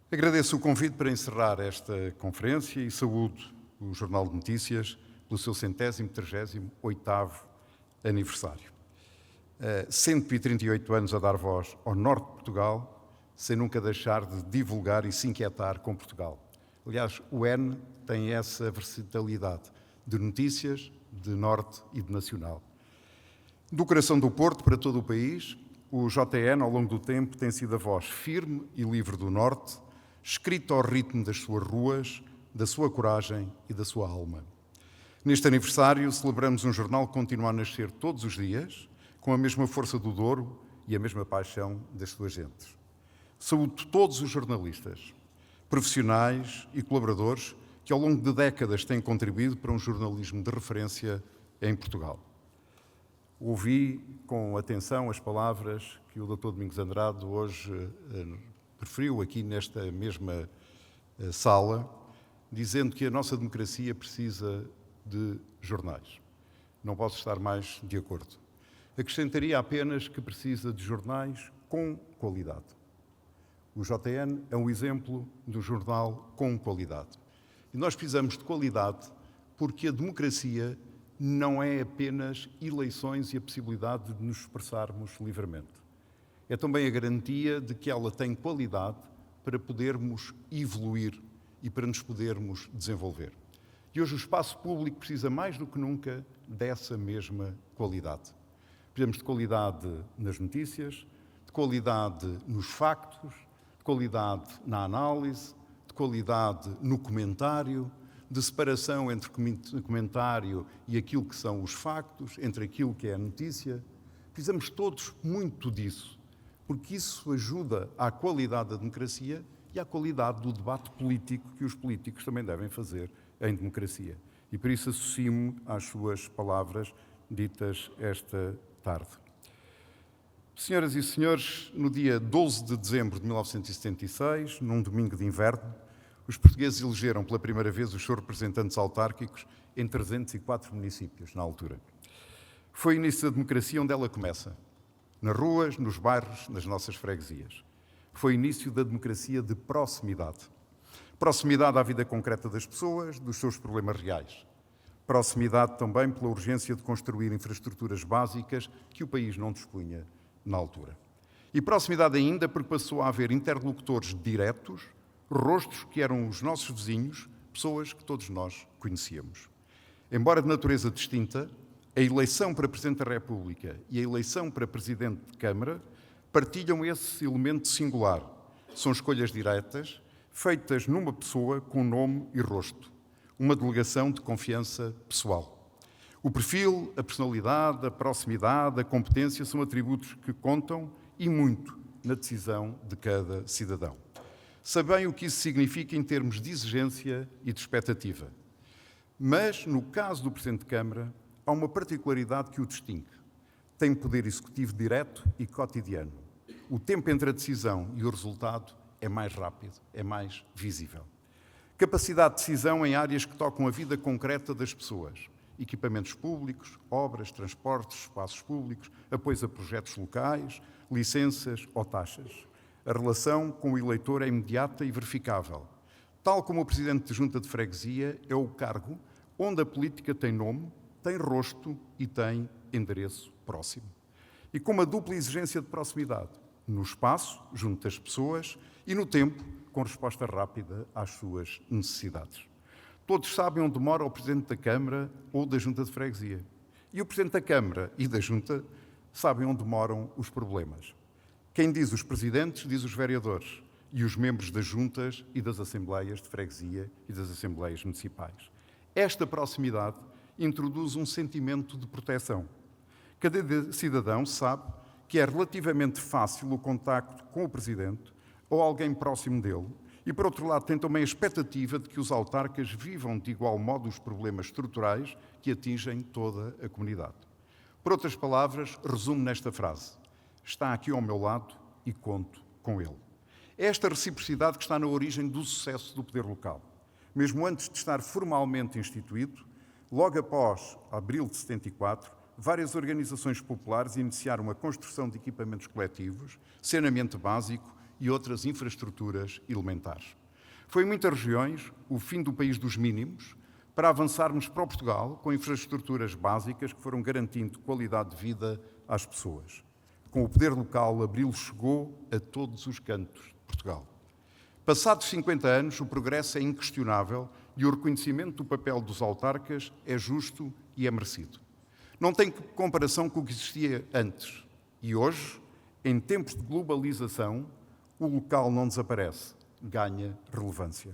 Agradeço o convite para encerrar esta conferência e saúdo o Jornal de Notícias pelo seu 138º aniversário. 138 anos a dar voz ao norte de Portugal, sem nunca deixar de divulgar e se inquietar com Portugal. Aliás, o N tem essa versatilidade de notícias, de norte e de nacional. Do coração do Porto para todo o país, o JN, ao longo do tempo, tem sido a voz firme e livre do norte, escrito ao ritmo das suas ruas, da sua coragem e da sua alma. Neste aniversário, celebramos um jornal que continua a nascer todos os dias, com a mesma força do Douro e a mesma paixão das suas gentes. Saúdo todos os jornalistas, profissionais e colaboradores que ao longo de décadas têm contribuído para um jornalismo de referência em Portugal. Ouvi com atenção as palavras que o Dr. Domingos Andrade hoje referiu aqui nesta mesma sala, dizendo que a nossa democracia precisa de jornais. Não posso estar mais de acordo. Acrescentaria apenas que precisa de jornais com qualidade. O JN é um exemplo de um jornal com qualidade. E nós precisamos de qualidade porque a democracia não é apenas eleições e a possibilidade de nos expressarmos livremente. É também a garantia de que ela tem qualidade para podermos evoluir e para nos podermos desenvolver. E hoje o espaço público precisa mais do que nunca dessa mesma qualidade. Precisamos de qualidade nas notícias, de qualidade nos factos, de qualidade na análise, de qualidade no comentário, de separação entre comentário e aquilo que são os factos, entre aquilo que é a notícia. Precisamos todos muito disso, porque isso ajuda à qualidade da democracia e à qualidade do debate político que os políticos também devem fazer em democracia. E por isso associo-me às suas palavras ditas esta tarde. Senhoras e senhores, no dia 12 de dezembro de 1976, num domingo de inverno, os portugueses elegeram pela primeira vez os seus representantes autárquicos em 304 municípios, na altura. Foi o início da democracia onde ela começa. Nas ruas, nos bairros, nas nossas freguesias. Foi o início da democracia de proximidade. Proximidade à vida concreta das pessoas, dos seus problemas reais. Proximidade também pela urgência de construir infraestruturas básicas que o país não dispunha na altura. E proximidade ainda porque passou a haver interlocutores diretos, rostos que eram os nossos vizinhos, pessoas que todos nós conhecíamos. Embora de natureza distinta, a eleição para Presidente da República e a eleição para Presidente de Câmara partilham esse elemento singular. São escolhas diretas, feitas numa pessoa com nome e rosto. Uma delegação de confiança pessoal. O perfil, a personalidade, a proximidade, a competência são atributos que contam e muito na decisão de cada cidadão. Sabem o que isso significa em termos de exigência e de expectativa. Mas, no caso do Presidente de Câmara, há uma particularidade que o distingue. Tem poder executivo direto e cotidiano. O tempo entre a decisão e o resultado é mais rápido, é mais visível. Capacidade de decisão em áreas que tocam a vida concreta das pessoas. Equipamentos públicos, obras, transportes, espaços públicos, apoios a projetos locais, licenças ou taxas. A relação com o eleitor é imediata e verificável. Tal como o Presidente de Junta de Freguesia é o cargo onde a política tem nome, tem rosto e tem endereço próximo. E com uma dupla exigência de proximidade, no espaço, junto das pessoas, e no tempo, com resposta rápida às suas necessidades. Todos sabem onde mora o Presidente da Câmara ou da Junta de Freguesia. E o Presidente da Câmara e da Junta sabem onde moram os problemas. Quem diz os presidentes, diz os vereadores e os membros das juntas e das assembleias de freguesia e das assembleias municipais. Esta proximidade introduz um sentimento de proteção. Cada cidadão sabe que é relativamente fácil o contacto com o presidente ou alguém próximo dele e, por outro lado, tem também a expectativa de que os autarcas vivam de igual modo os problemas estruturais que atingem toda a comunidade. Por outras palavras, resumo nesta frase: está aqui ao meu lado e conto com ele. É esta reciprocidade que está na origem do sucesso do poder local. Mesmo antes de estar formalmente instituído, logo após abril de 74, várias organizações populares iniciaram a construção de equipamentos coletivos, saneamento básico e outras infraestruturas elementares. Foi em muitas regiões o fim do país dos mínimos para avançarmos para o Portugal com infraestruturas básicas que foram garantindo qualidade de vida às pessoas. Com o poder local, Abril chegou a todos os cantos de Portugal. Passados 50 anos, o progresso é inquestionável e o reconhecimento do papel dos autarcas é justo e é merecido. Não tem comparação com o que existia antes. E hoje, em tempos de globalização, o local não desaparece, ganha relevância.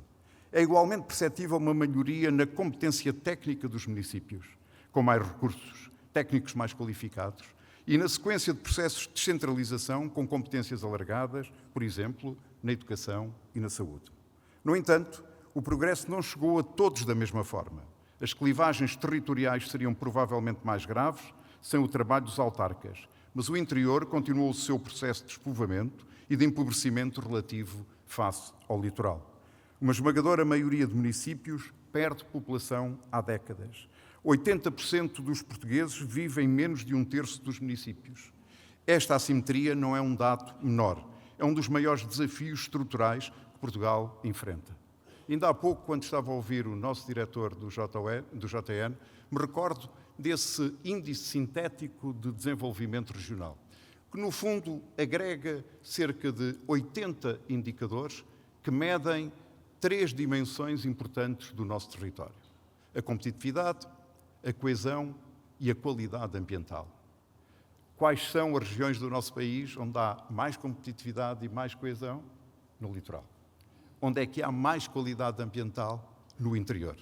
É igualmente perceptível uma melhoria na competência técnica dos municípios, com mais recursos técnicos mais qualificados e na sequência de processos de descentralização com competências alargadas, por exemplo, na educação e na saúde. No entanto, o progresso não chegou a todos da mesma forma. As clivagens territoriais seriam provavelmente mais graves sem o trabalho dos autarcas, mas o interior continuou o seu processo de despovoamento e de empobrecimento relativo face ao litoral. Uma esmagadora maioria de municípios perde população há décadas. 80% dos portugueses vivem em menos de um terço dos municípios. Esta assimetria não é um dado menor, é um dos maiores desafios estruturais que Portugal enfrenta. Ainda há pouco, quando estava a ouvir o nosso diretor do JN, me recordo desse índice sintético de desenvolvimento regional, que no fundo agrega cerca de 80 indicadores que medem 3 dimensões importantes do nosso território: a competitividade, a coesão e a qualidade ambiental. Quais são as regiões do nosso país onde há mais competitividade e mais coesão? No litoral. Onde é que há mais qualidade ambiental? No interior.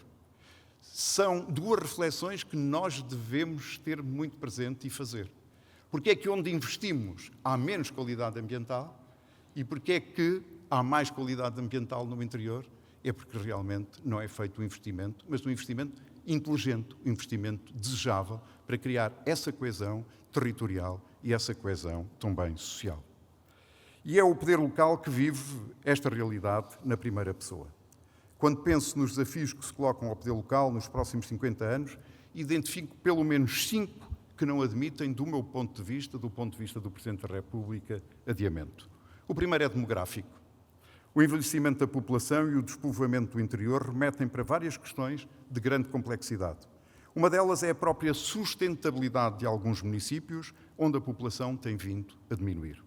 São duas reflexões que nós devemos ter muito presente e fazer. Porque é que onde investimos há menos qualidade ambiental e porque é que há mais qualidade ambiental no interior? É porque realmente não é feito um investimento, mas um investimento inteligente, um investimento desejável para criar essa coesão territorial e essa coesão também social. E é o poder local que vive esta realidade na primeira pessoa. Quando penso nos desafios que se colocam ao poder local nos próximos 50 anos, identifico pelo menos 5 que não admitem, do meu ponto de vista, do ponto de vista do Presidente da República, adiamento. O primeiro é demográfico. O envelhecimento da população e o despovoamento do interior remetem para várias questões de grande complexidade. Uma delas é a própria sustentabilidade de alguns municípios, onde a população tem vindo a diminuir.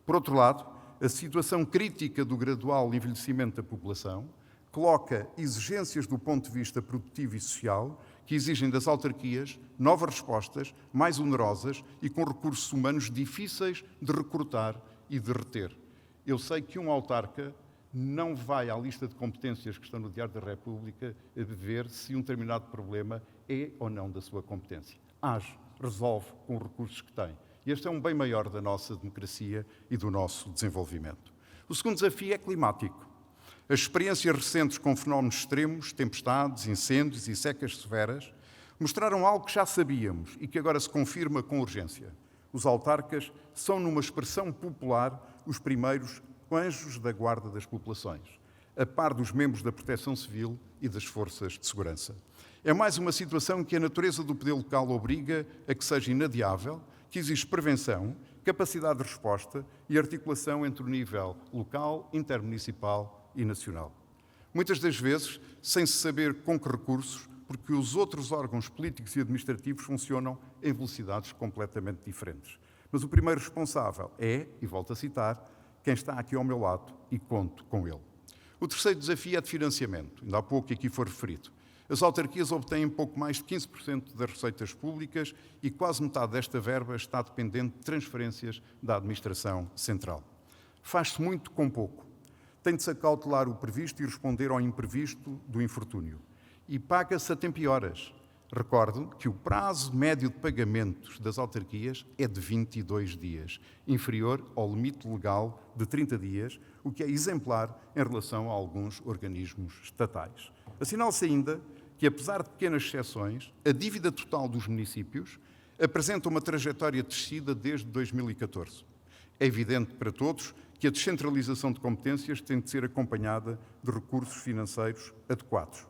Por outro lado, a situação crítica do gradual envelhecimento da população coloca exigências do ponto de vista produtivo e social que exigem das autarquias novas respostas, mais onerosas e com recursos humanos difíceis de recrutar e de reter. Eu sei que um autarca não vai à lista de competências que estão no Diário da República a ver se um determinado problema é ou não da sua competência. Age, resolve com os recursos que tem. E este é um bem maior da nossa democracia e do nosso desenvolvimento. O segundo desafio é climático. As experiências recentes com fenómenos extremos, tempestades, incêndios e secas severas, mostraram algo que já sabíamos e que agora se confirma com urgência. Os autarcas são, numa expressão popular, os primeiros anjos da guarda das populações, a par dos membros da Proteção Civil e das forças de segurança. É mais uma situação que a natureza do poder local obriga a que seja inadiável, que exige prevenção, capacidade de resposta e articulação entre o nível local, intermunicipal e nacional. Muitas das vezes, sem se saber com que recursos, porque os outros órgãos políticos e administrativos funcionam em velocidades completamente diferentes. Mas o primeiro responsável é, e volto a citar, quem está aqui ao meu lado e conto com ele. O terceiro desafio é de financiamento, ainda há pouco aqui foi referido. As autarquias obtêm pouco mais de 15% das receitas públicas e quase metade desta verba está dependente de transferências da administração central. Faz-se muito com pouco. Tem de se acautelar o previsto e responder ao imprevisto do infortúnio. E paga-se a tempo e horas. Recordo que o prazo médio de pagamentos das autarquias é de 22 dias, inferior ao limite legal de 30 dias, o que é exemplar em relação a alguns organismos estatais. Assinala-se ainda que, apesar de pequenas exceções, a dívida total dos municípios apresenta uma trajetória descida desde 2014. É evidente para todos que a descentralização de competências tem de ser acompanhada de recursos financeiros adequados.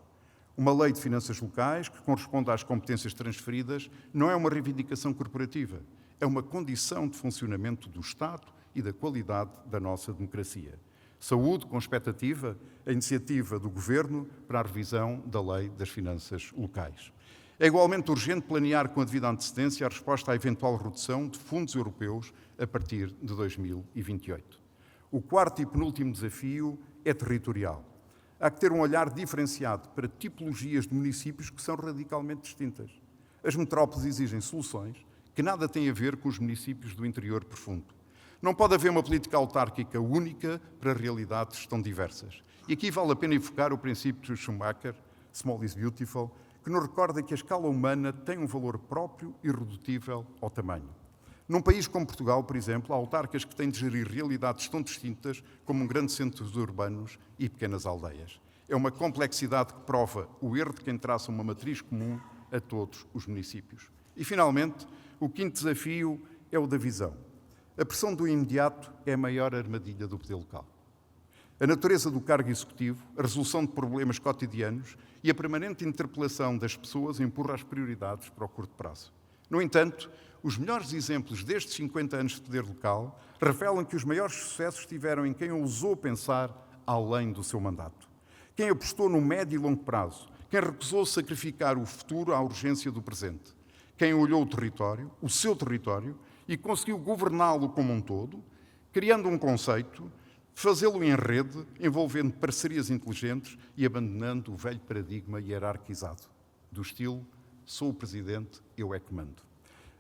Uma lei de finanças locais, que corresponde às competências transferidas, não é uma reivindicação corporativa, é uma condição de funcionamento do Estado e da qualidade da nossa democracia. Saúde, com expectativa, a iniciativa do Governo para a revisão da Lei das Finanças Locais. É igualmente urgente planear com a devida antecedência a resposta à eventual redução de fundos europeus a partir de 2028. O quarto e penúltimo desafio é territorial. Há que ter um olhar diferenciado para tipologias de municípios que são radicalmente distintas. As metrópoles exigem soluções que nada têm a ver com os municípios do interior profundo. Não pode haver uma política autárquica única para realidades tão diversas. E aqui vale a pena evocar o princípio de Schumacher, Small is Beautiful, que nos recorda que a escala humana tem um valor próprio e irredutível ao tamanho. Num país como Portugal, por exemplo, há autarcas que têm de gerir realidades tão distintas como um grande centros urbanos e pequenas aldeias. É uma complexidade que prova o erro de quem traça uma matriz comum a todos os municípios. E, finalmente, o quinto desafio é o da visão. A pressão do imediato é a maior armadilha do poder local. A natureza do cargo executivo, a resolução de problemas cotidianos e a permanente interpelação das pessoas empurra as prioridades para o curto prazo. No entanto, os melhores exemplos destes 50 anos de poder local revelam que os maiores sucessos estiveram em quem ousou pensar além do seu mandato. Quem apostou no médio e longo prazo, quem recusou sacrificar o futuro à urgência do presente, quem olhou o território, o seu território, e conseguiu governá-lo como um todo, criando um conceito, fazê-lo em rede, envolvendo parcerias inteligentes e abandonando o velho paradigma hierarquizado, do estilo sou o presidente, eu é que mando.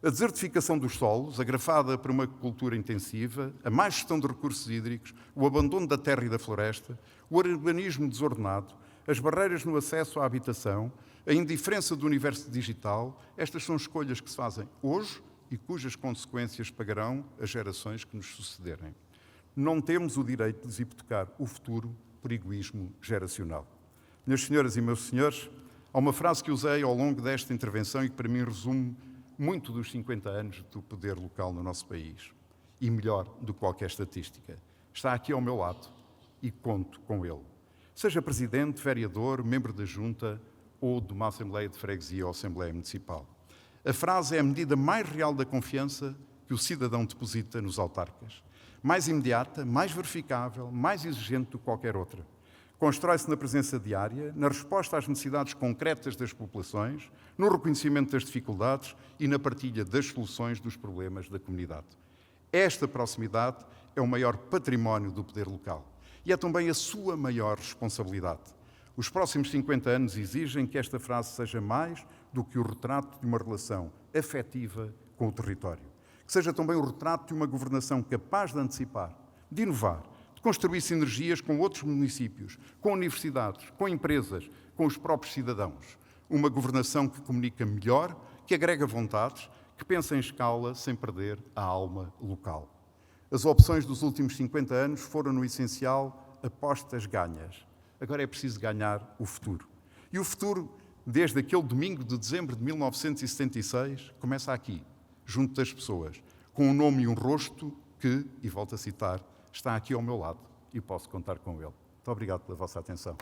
A desertificação dos solos, agrafada por uma agricultura intensiva, a má gestão de recursos hídricos, o abandono da terra e da floresta, o urbanismo desordenado, as barreiras no acesso à habitação, a indiferença do universo digital, estas são escolhas que se fazem hoje e cujas consequências pagarão as gerações que nos sucederem. Não temos o direito de lhes hipotecar o futuro por egoísmo geracional. Minhas senhoras e meus senhores, há uma frase que usei ao longo desta intervenção e que para mim resume muito dos 50 anos do poder local no nosso país. E melhor do que qualquer estatística. Está aqui ao meu lado e conto com ele. Seja presidente, vereador, membro da junta ou de uma Assembleia de Freguesia ou Assembleia Municipal. A frase é a medida mais real da confiança que o cidadão deposita nos autarcas. Mais imediata, mais verificável, mais exigente do que qualquer outra. Constrói-se na presença diária, na resposta às necessidades concretas das populações, no reconhecimento das dificuldades e na partilha das soluções dos problemas da comunidade. Esta proximidade é o maior património do poder local e é também a sua maior responsabilidade. Os próximos 50 anos exigem que esta frase seja mais do que o retrato de uma relação afetiva com o território. Que seja também o retrato de uma governação capaz de antecipar, de inovar, de construir sinergias com outros municípios, com universidades, com empresas, com os próprios cidadãos. Uma governação que comunica melhor, que agrega vontades, que pensa em escala sem perder a alma local. As opções dos últimos 50 anos foram, no essencial, apostas ganhas. Agora é preciso ganhar o futuro. E o futuro, desde aquele domingo de dezembro de 1976, começa aqui, junto das pessoas, com um nome e um rosto que, e volto a citar, está aqui ao meu lado e posso contar com ele. Muito obrigado pela vossa atenção.